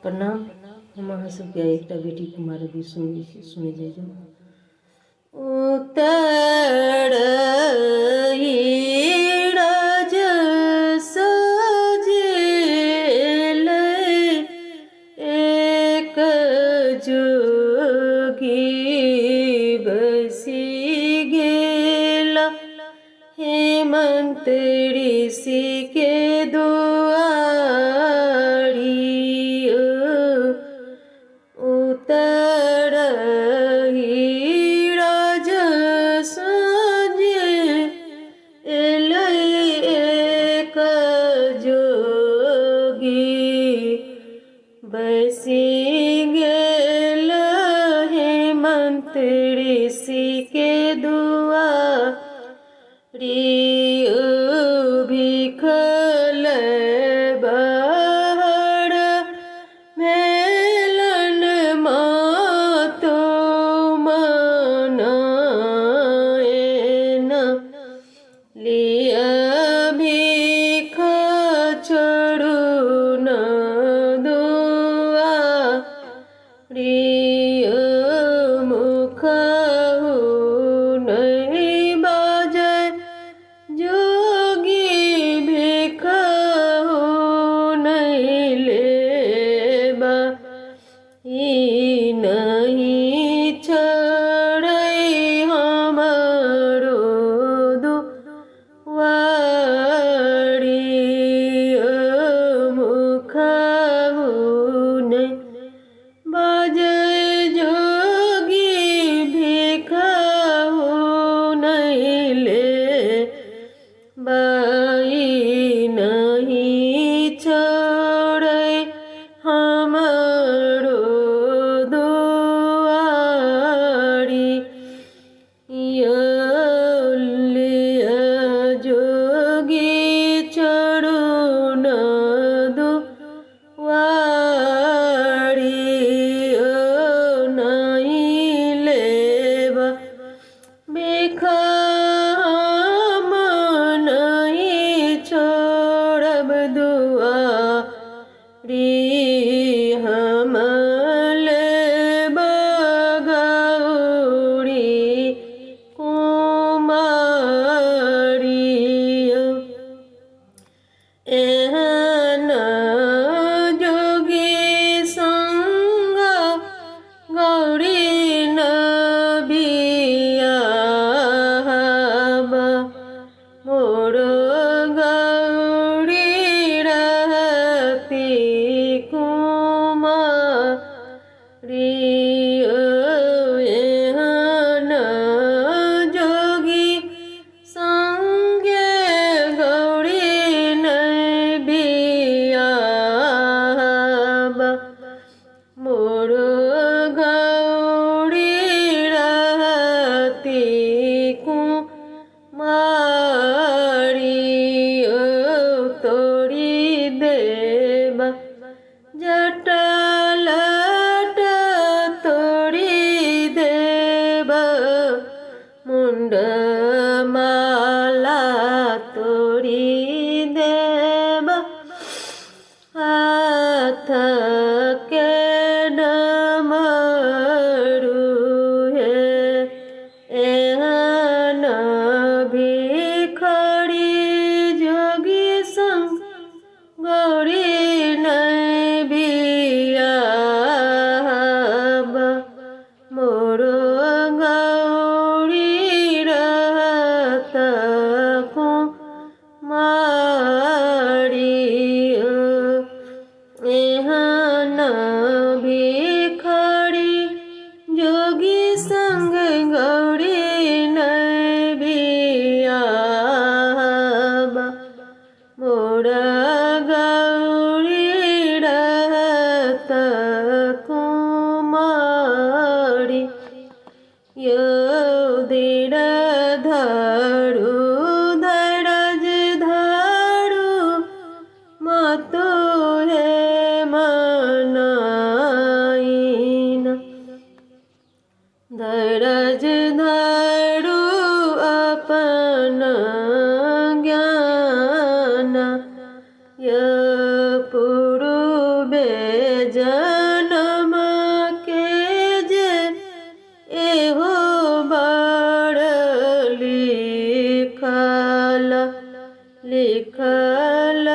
प्रणाम। हम अहाँ सबके एकटा बेटी कुमार भी सुने जाइए। उतर राज सजेल एक जोगी बसी गेला हेमंत ऋषि के दुआरी। उतर राज सजेल एक जोगी बसी गेल हेमंत ऋषि के दुआरी। भिखल बहर भेलन मातो मनाएन लिया भिख छोड़ू न दुआरी। मुख नहीं बाजै जोगी भिख नहीं लेबा नहीं छोड़ै हमारो दुआरी। मुख नहीं बाजै जोगी भिख नहीं लेबा नहीं छोड़ै हमारो दुआरी। लिया जोगी छोड़ू न दुआरी। नहीं लेबा भिख हम नहीं छोड़ब दुआरी। हम लेब गौरी कुमारी। एहन जोगी संग गौरी न बियाहबा मोर गौरी रहती कुमारी। एहन जोगी संगे गौरी नहीं बियाहबा मोर गौरी रहती कुमारी। तोड़ी देबा जटालट तोड़ी देबा मुंड माला तोड़ी देबा हाथ के डमरू है। एहन भिखारी जोगी संग गौरी नहीं बियाहबा मोर गौरी रहत कुमारी। एहन भिखारी जोगी संग गौरी नहीं बियाहबा मोर गौरी रहत कुमारी। दृढ़ धरू धैर्य धरू मातु हे मना जन्म के जे एहो बड़ लिखल लिखल